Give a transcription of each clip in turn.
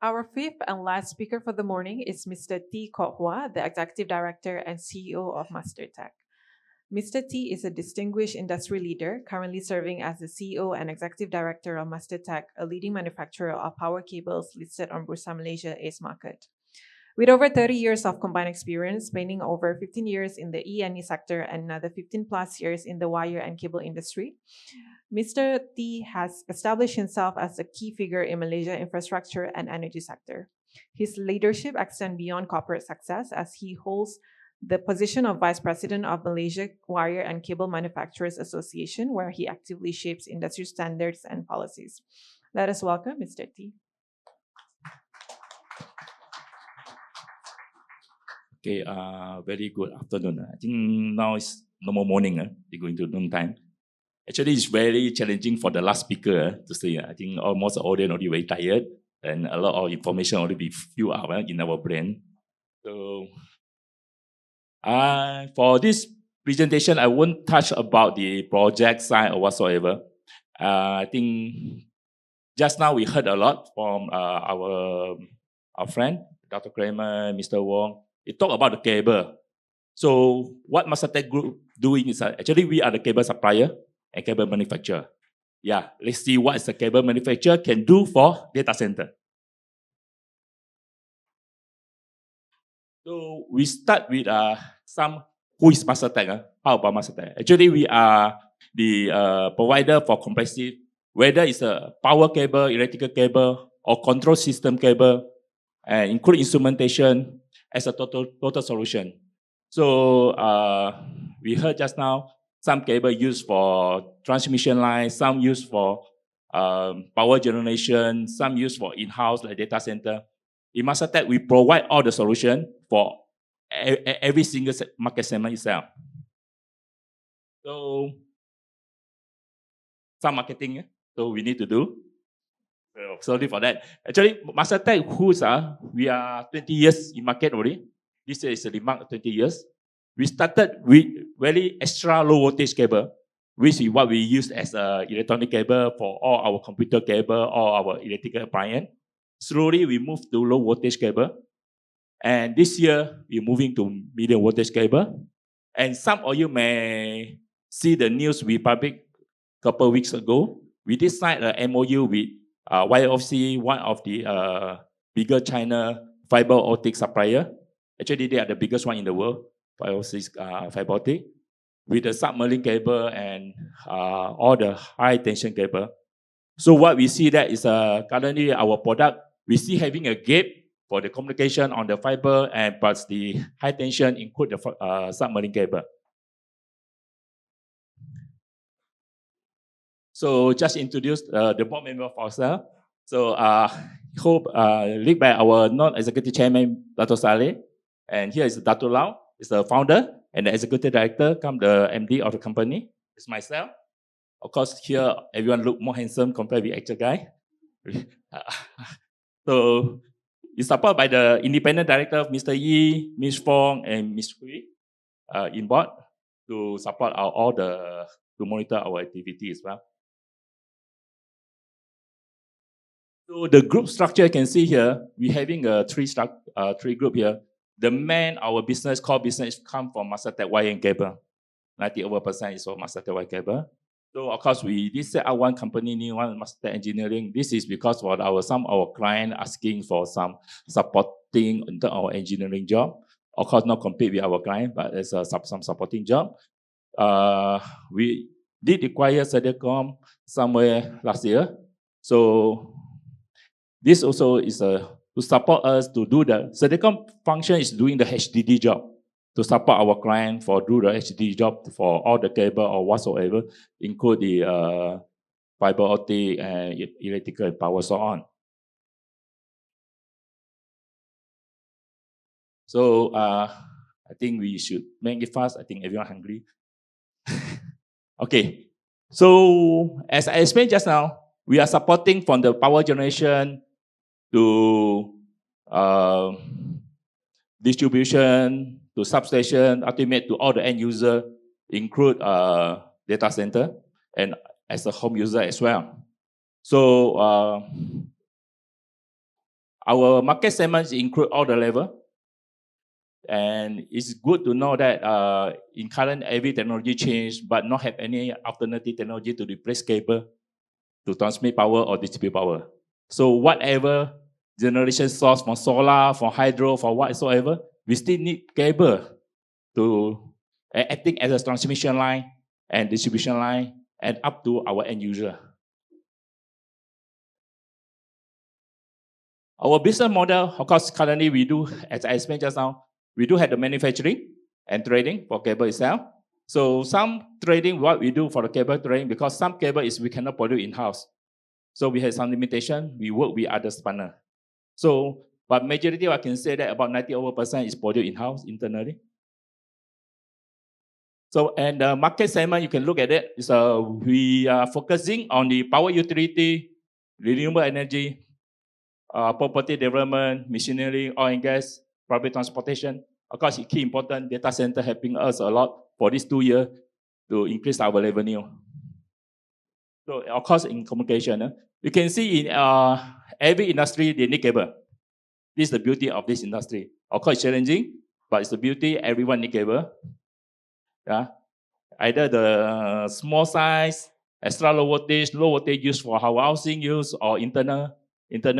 Our fifth and last speaker for the morning is Mr. Tee Kok Hwa, the Executive Director and CEO of MasterTech. Mr. T is a distinguished industry leader, currently serving as the CEO and Executive Director of MasterTech, a leading manufacturer of power cables listed on Bursa Malaysia ACE market. With over 30 years of combined experience, spanning over 15 years in the E&E sector and another 15 plus years in the wire and cable industry, Mr. T has established himself as a key figure in Malaysia infrastructure and energy sector. His leadership extends beyond corporate success as he holds the position of Vice President of Malaysia Wire and Cable Manufacturers Association, where he actively shapes industry standards and policies. Let us welcome Mr. T. Okay, very good afternoon. I think now it's no more morning. We're going to noon time. Actually, it's very challenging for the last speaker to say. I think almost the audience already very tired and a lot of information already be filled up in our brain. So, for this presentation, I won't touch about the project side or whatsoever. I think just now we heard a lot from our friend, Dr. Kramer, Mr. Wong. He talked about the cable. So what Tec Group doing is actually we are the cable supplier and cable manufacturer. Yeah, let's see what the cable manufacturer can do for data center. So we start with some who is Tec? How about Tec? Actually, we are the provider for comprehensive, whether it's a power cable, electrical cable, or control system cable, and include instrumentation as a total solution. So we heard just now some cable used for transmission lines, some used for power generation, some used for in-house like data center. In Tec, we provide all the solution for every single market segment itself. So some marketing, so we need to do. Sorry for that. Actually, Tec, we are 20 years in market already. This is a remark 20 years. We started with very extra low voltage cable, which is what we use as electronic cable for all our computer cable, all our electrical appliance. Slowly, we moved to low voltage cable. And this year, we're moving to medium voltage cable. And some of you may see the news we published a couple of weeks ago. We did sign an MOU with YFC, one of the bigger China fiber optic supplier. Actually, they are the biggest one in the world, YFC's fiber optic, with the submarine cable and all the high tension cable. So what we see that is currently our product, we see having a gap for the communication on the fiber and plus the high tension include the submarine cable. So just introduce the board member of ourselves. So led by our non-executive chairman, Dato Saleh. And here is Dato Lau, is the founder and the executive director, come the MD of the company. It's myself. Of course, here everyone look more handsome compared with actual guy. So it's supported by the independent director, Mr. Yi, Ms. Fong, and Ms. Hui in board to support to monitor our activity as well. So the group structure you can see here, we're having a three group here. The main, our business, core business come from Tec Wire and Cable. 90% is from Tec Wire Cable. So of course, we did set up one company, new one, Tec Engineering. This is because for some of our clients asking for some supporting into our engineering job. Of course, not compete with our client, but it's some supporting job. We did acquire Sedecom somewhere last year. So this also is to support us to do the Sedecom function is doing the HDD job to support our client for do the HDD job for all the cable or whatsoever, include the fiber optic and electrical power so on. So I think we should make it fast. I think everyone hungry. Okay. So as I explained just now, we are supporting from the power generation to distribution, to substation, ultimate to all the end user, include data center and as a home user as well. So Our market segments include all the level. And it's good to know that in current every technology change, but not have any alternative technology to replace cable to transmit power or distribute power. So whatever generation source from solar, from hydro, for whatsoever, we still need cable to acting as a transmission line and distribution line and up to our end user. Our business model, of course, currently we do, as I explained just now, we do have the manufacturing and trading for cable itself. So some trading, what we do for the cable trading, because some cable is we cannot produce in-house. So we have some limitation. We work with other partners. So, but majority I can say that about 90% is produced in-house internally. So, and the market segment, you can look at it. We are focusing on the power utility, renewable energy, property development, machinery, oil and gas, public transportation. Of course, it's key important. Data center helping us a lot for these 2 years to increase our revenue. So, of course, in communication, you can see in every industry, they need cable. This is the beauty of this industry. Of course, it's challenging, but it's the beauty. Everyone need cable. Yeah, either the small size, extra low voltage used for our housing use, or internal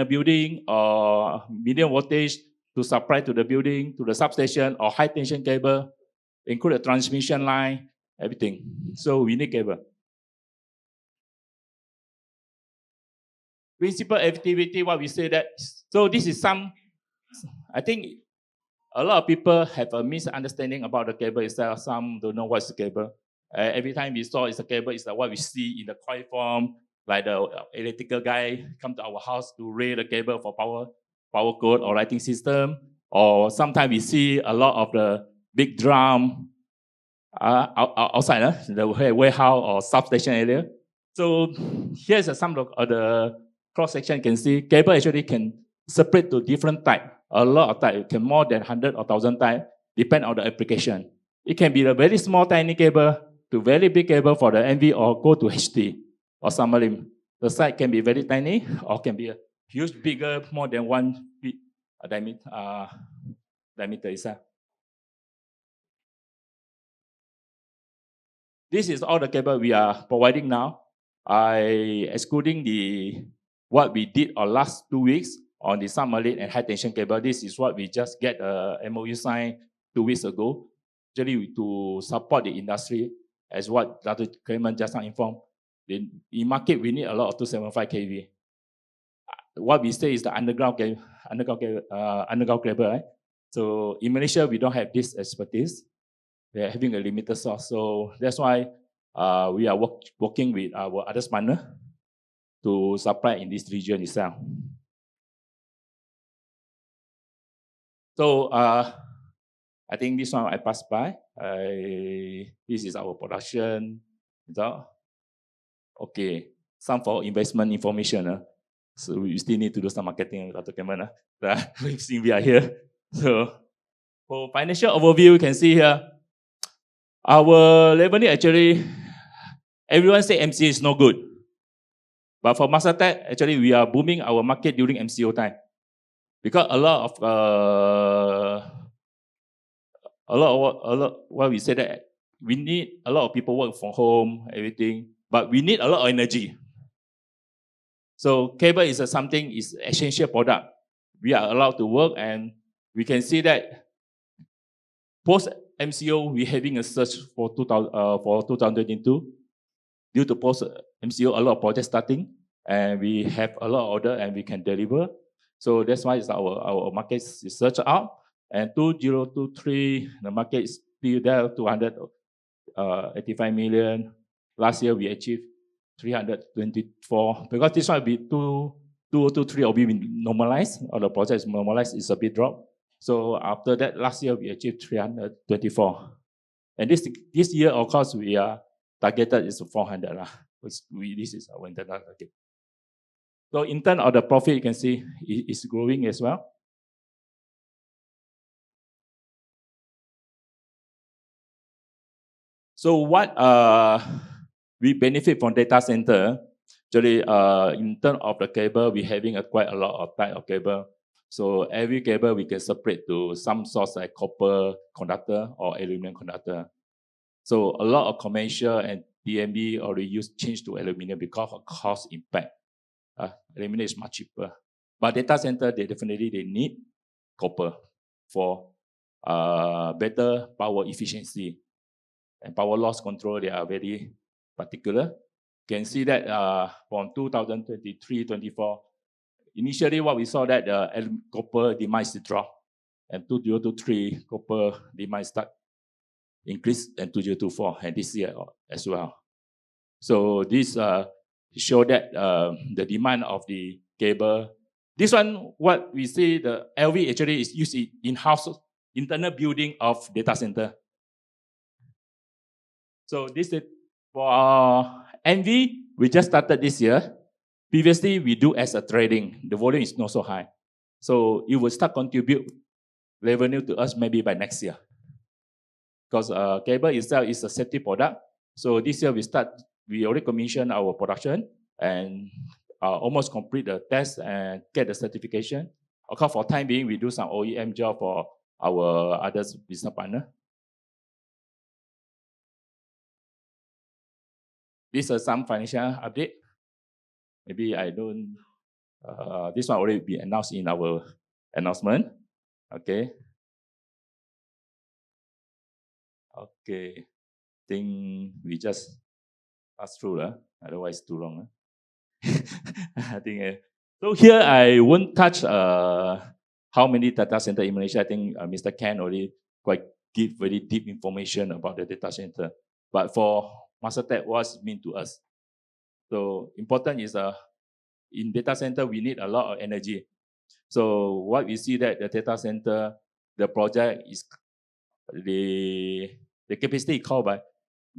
building, or medium voltage to supply to the building, to the substation, or high tension cable, include a transmission line, everything. So we need cable. Principal activity, what we say that, so this is some, I think a lot of people have a misunderstanding about the cable itself. Some don't know what's the cable. Every time we saw it's a cable, it's like what we see in the coil form, like the electrical guy come to our house to lay the cable for power cord or lighting system. Or sometimes we see a lot of the big drum outside the warehouse or substation area. So here's some of the cross section. You can see cable actually can separate to different type. A lot of type. It can more than 100 or 1,000 type, depend on the application. It can be a very small tiny cable to very big cable for the NV or go to HT or submarine. The size can be very tiny or can be a huge, bigger, more than 1 feet diameter itself. This is all the cable we are providing now. Excluding what we did on last 2 weeks on the submarine and high tension cable. This is what we just get a MOU signed 2 weeks ago, actually to support the industry, as what Dr. Clement just now informed. In market, we need a lot of 275 kV. What we say is the underground cable, right? So in Malaysia, we don't have this expertise. We are having a limited source. So that's why we are working with our other partner to supply in this region itself. So I think this one I passed by. This is our production. Okay, some for investment information. So we still need to do some marketing, Dr. Kemen. Since we are here. So for financial overview, you can see here, our revenue actually, everyone say MCO is no good. But for MasterTech, actually we are booming our market during MCO time. Because a lot what we say that we need a lot of people work from home, everything, but we need a lot of energy. So cable is is essential product. We are allowed to work, and we can see that post MCO we having a surge for 2022 due to post MCO, a lot of projects starting, and we have a lot of order and we can deliver. So that's why it's our market is surged out. And 2023, the market is still there, 285 million. Last year we achieved 324. Because this one will be 2023 will be normalized, or the project is normalized, it's a bit drop. So after that, last year we achieved 324. And this year, of course, we are targeted is 400. This is our internal target. So in terms of the profit, you can see it's growing as well. So what we benefit from data center, actually in terms of the cable, we're having quite a lot of type of cable. So every cable we can separate to some source like copper conductor or aluminum conductor. So a lot of commercial and DMB already change to aluminum because of cost impact. Aluminum is much cheaper. But data center, they need copper for better power efficiency and power loss control. They are very particular. You can see that from 2023-24, initially what we saw that copper demand is drop, and 2023 copper demand start increase, and 2024 and this year as well. So this show that the demand of the cable. This one, what we see, the LV actually is used in house internal building of data center. So this is for NV. We just started this year. Previously, we do as a trading. The volume is not so high. So it will start contribute revenue to us maybe by next year. Because cable itself is a safety product. So this year we already commissioned our production and almost complete the test and get the certification. Of course, for time being, we do some OEM job for our other business partner. This is some financial update. Maybe I don't, this one already be announced in our announcement. Okay. Okay. Think we just pass through, otherwise too long. I think, so here I won't touch how many data center in Malaysia. I think Mr. Ken already quite give very deep information about the data center. But for MasterTech, what's it mean to us? So important is in data center, we need a lot of energy. So what we see that the data center, the project is, the capacity called by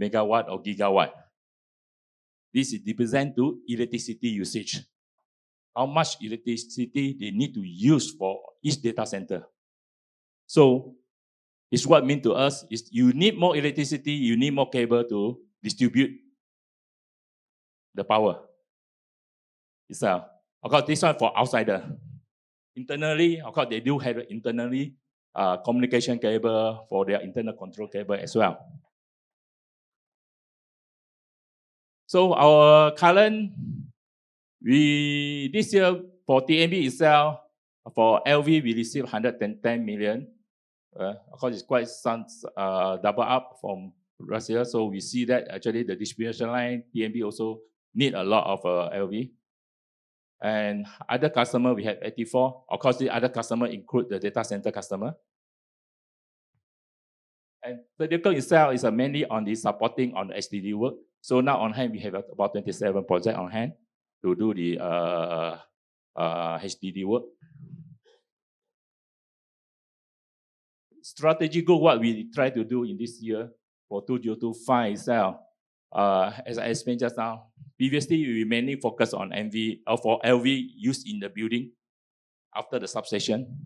megawatt or gigawatt. This is represent to electricity usage. How much electricity they need to use for each data center. So it's what mean to us is you need more electricity, you need more cable to distribute the power itself. Of course, this one for outsider. Internally, of course, they do have internally communication cable for their internal control cable as well. So our current, this year for TMB itself, for LV, we received 110 million. Of course, it's quite some double up from last year. So we see that actually the distribution line, TMB also need a lot of LV. And other customer, we have 84. Of course, the other customer include the data center customer. And the vehicle itself is mainly on the supporting on the HDD work. So now on hand, we have about 27 projects on hand to do the HDD work. Strategy goal, what we try to do in this year for 2025 itself, as I explained just now, previously we mainly focus on MV or for LV used in the building after the substation.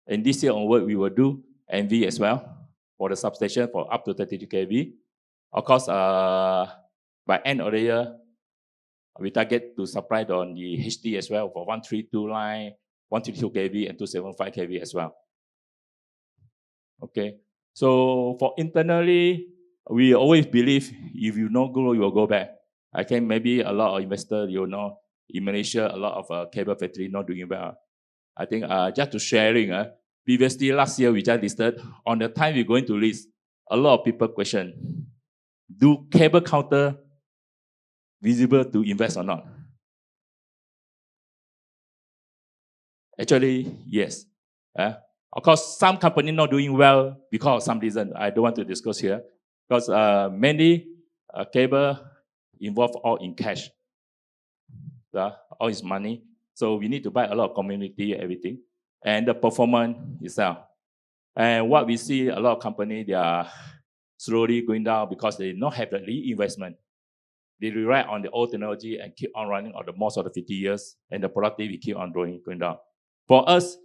And this year onward, we will do MV as well for the substation for up to 32 kV. Of course, by end of the year, we target to supply on the HD as well for 132 line, 132 kV and 275 kV as well. Okay, so for internally, we always believe if you no grow, you will go back. I think maybe a lot of investors, you know, in Malaysia, a lot of cable factory not doing well. I think just to sharing, previously last year we just listed. On the time we're going to list, a lot of people question, do cable counter visible to invest or not? Actually, yes. Of course, some company not doing well because of some reason. I don't want to discuss here. Because many cable involve all in cash. All is money. So we need to buy a lot of community, everything. And the performance itself. And what we see, a lot of company, they are slowly going down because they don't have the reinvestment. They rely on the old technology and keep on running on the most of the 50 years. And the productivity keep on going down. For us,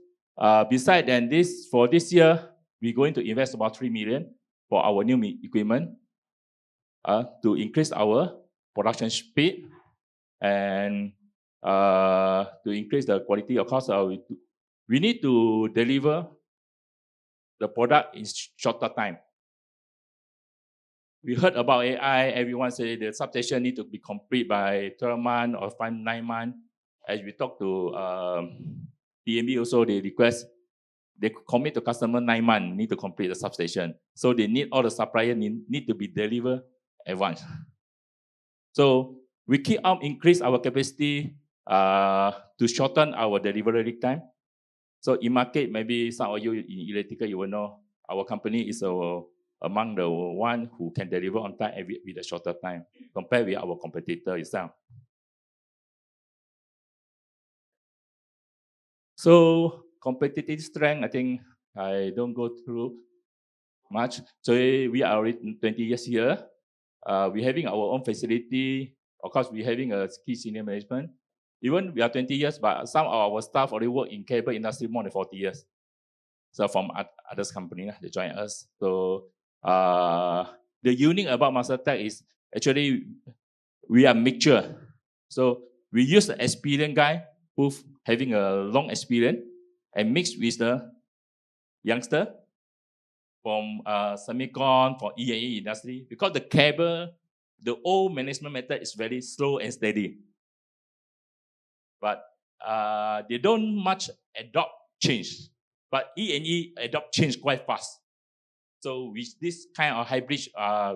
besides than this, for this year, we're going to invest about 3 million for our new equipment to increase our production speed and to increase the quality. Of course, we need to deliver the product in shorter time. We heard about AI. Everyone say the substation need to be complete by 12 months or 9 months. As we talk to PMB also, they request, they commit to customer 9 months, need to complete the substation. So they need all the suppliers need to be delivered at once. So we keep on increase our capacity to shorten our delivery time. So in market, maybe some of you in electrical, you will know our company is among the one who can deliver on time and with a shorter time compared with our competitor itself. So competitive strength, I think I don't go through much. So we are already 20 years here. We're having our own facility. Of course, we're having a key senior management. Even we are 20 years, but some of our staff already work in cable industry more than 40 years. So from others company, they join us. So the unique about MasterTech is actually we are mixture. So we use the experienced guy who's having a long experience and mixed with the youngster from semicon, from E&E industry, because the cable, the old management method is very slow and steady. But they don't much adopt change. But E&E adopt change quite fast. So with this kind of hybrid,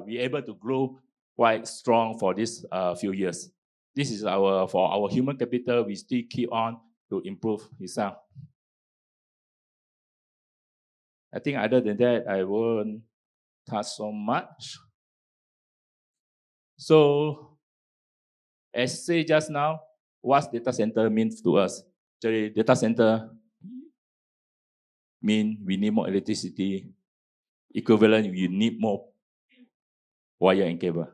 we're able to grow quite strong for this few years. This is for our human capital, we still keep on to improve itself. I think other than that, I won't touch so much. So, as said just now, what data center means to us? Actually, data center mean we need more electricity. Equivalent, we need more wire and cable.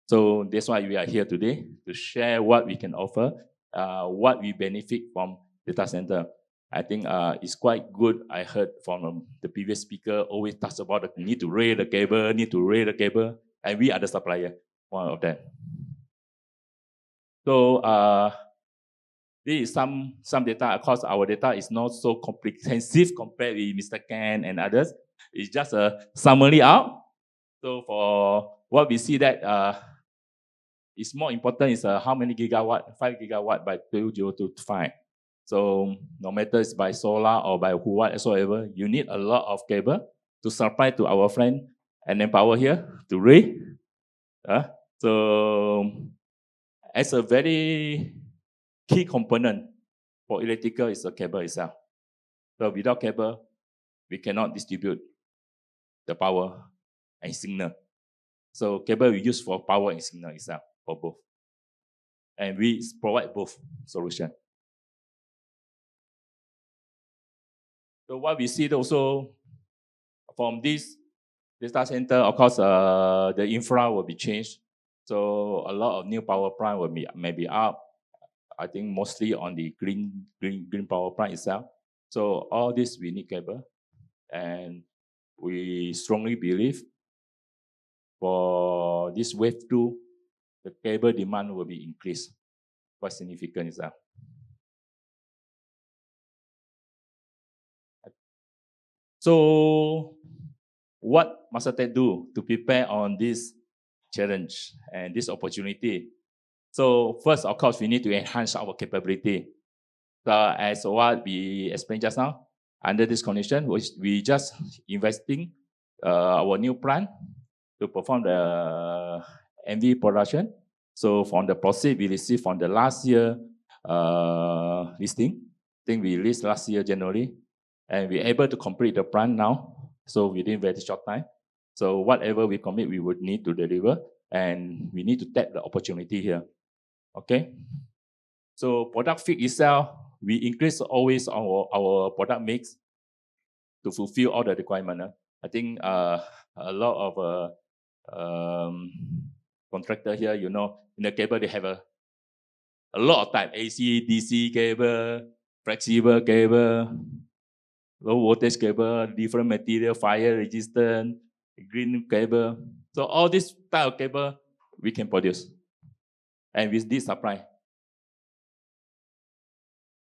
So that's why we are here today to share what we can offer, what we benefit from data center. I think it's quite good. I heard from the previous speaker always talks about the need to raise the cable, and we are the supplier, one of them. So this is some data. Of course, our data is not so comprehensive compared with Mr. Ken and others. It's just a summary out. So for what we see that is more important is how many gigawatt, 5 gigawatt by 2025. So no matter it's by solar or by whatsoever, you need a lot of cable to supply to our friend and then power here to raise. So as a very key component for electrical is the cable itself. So without cable, we cannot distribute the power and signal. So cable we use for power and signal itself for both. And we provide both solutions. So what we see also from this data center, of course, the infra will be changed. So a lot of new power plant will be maybe up. I think mostly on the green power plant itself. So all this we need cable, and we strongly believe for this wave 2, the cable demand will be increased quite significant itself. So what MasterTech do to prepare on this challenge and this opportunity? So first, of course, we need to enhance our capability. So as what we explained just now, under this condition, we just investing our new plant to perform the MV production. So from the proceed we received from the last year listing, I think we list last year January, and we're able to complete the plant now. So within very short time. So whatever we commit, we would need to deliver, and we need to tap the opportunity here. Okay. So product fit itself, we increase always our product mix to fulfill all the requirements. I think a lot of contractor here, in the cable they have a lot of type: AC, DC cable, flexible cable, low voltage cable, different material, fire resistant, green cable. So all this type of cable we can produce, and with this supply.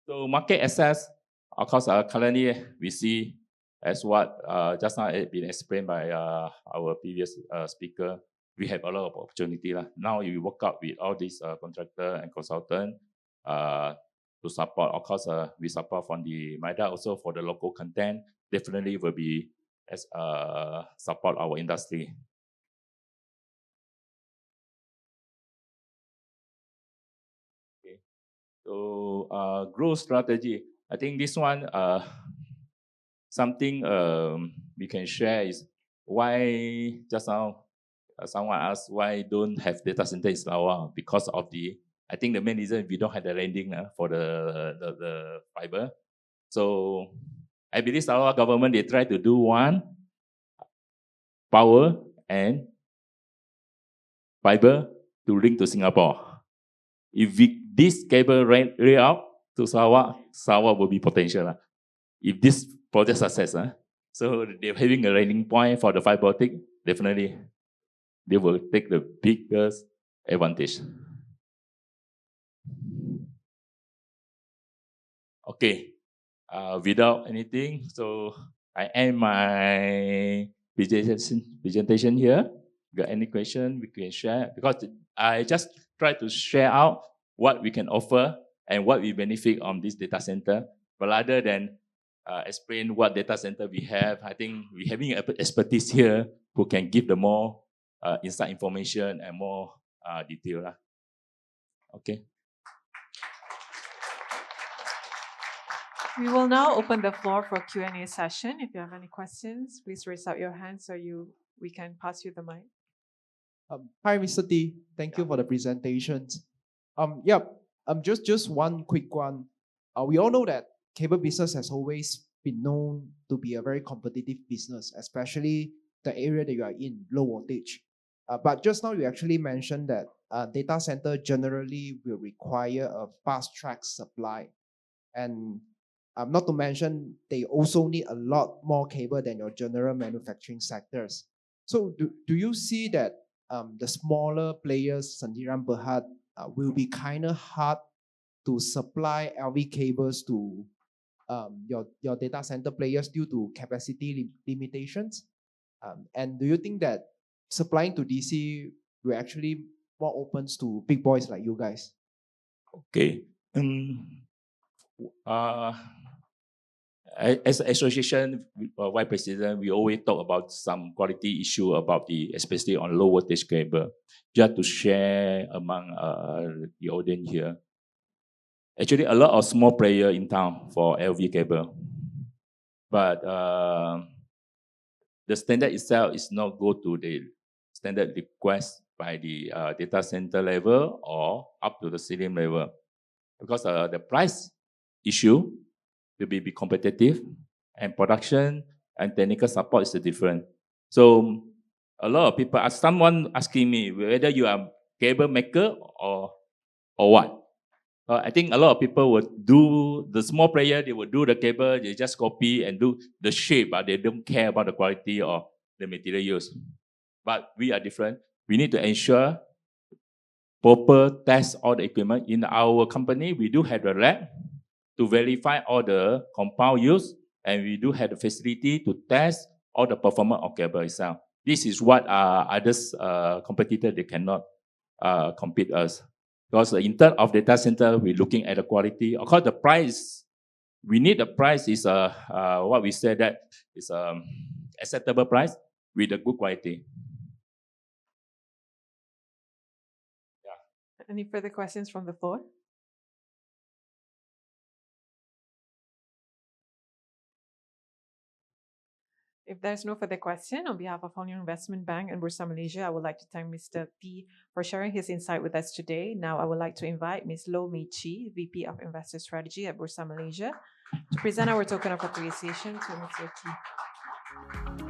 So market access, Of course, currently we see as what just now had been explained by our previous speaker, we have a lot of opportunity lah. Now you work out with all these contractor and consultant to support. Of course, we support from the MIDA also for the local content. Definitely will be as support our industry. Okay. So growth strategy. I think this one something we can share is why just now someone asked why don't have data center in Sarawak because of I think the main reason we don't have the landing for the fiber. So I believe Sarawak government, they try to do one power and fiber to link to Singapore. If this cable ran out to Sarawak will be potential. If this project success, so they're having a landing point for the fiber optic, definitely they will take the biggest advantage. Okay, without anything, so I end my presentation here. Got any question we can share? Because I just try to share out what we can offer and what we benefit on this data center. But rather than explain what data center we have, I think we having expertise here who can give the more inside information and more detail. Okay. We will now open the floor for Q&A session. If you have any questions, please raise out your hand so we can pass you the mic. Hi, Mr. Tee. Thank you for the presentations. Just one quick one. We all know that cable business has always been known to be a very competitive business, especially the area that you are in, low voltage. But just now you actually mentioned that data center generally will require a fast track supply. And not to mention, they also need a lot more cable than your general manufacturing sectors. So do you see that the smaller players, Sendirian Berhad, will be kind of hard to supply LV cables to your data center players due to capacity limitations? And do you think that supplying to DC will actually more opens to big boys like you guys? Okay. As an association, vice president, we always talk about some quality issue about especially on low voltage cable. Just to share among the audience here. Actually, a lot of small player in town for LV cable, but the standard itself is not go to the standard request by the data center level or up to the ceiling level, because the price issue will be competitive, and production and technical support is different. So a lot of people, someone asking me whether you are cable maker or what. I think a lot of people would do, the small player, they would do the cable, they just copy and do the shape, but they don't care about the quality or the material used. But we are different. We need to ensure proper test all the equipment. In our company, we do have the lab to verify all the compound used, and we do have the facility to test all the performance of cable itself. This is what others competitors, they cannot compete us. Because in terms of data center, we're looking at the quality. Of course, the price, we need the price is what we said that is acceptable price with a good quality. Yeah. Any further questions from the floor? If there's no further question, on behalf of Hong Leong Investment Bank and Bursa Malaysia, I would like to thank Mr. Tee for sharing his insight with us today. Now, I would like to invite Ms. Loh Mei Chi, VP of Investor Strategy at Bursa Malaysia, to present our token of appreciation to Mr. Tee.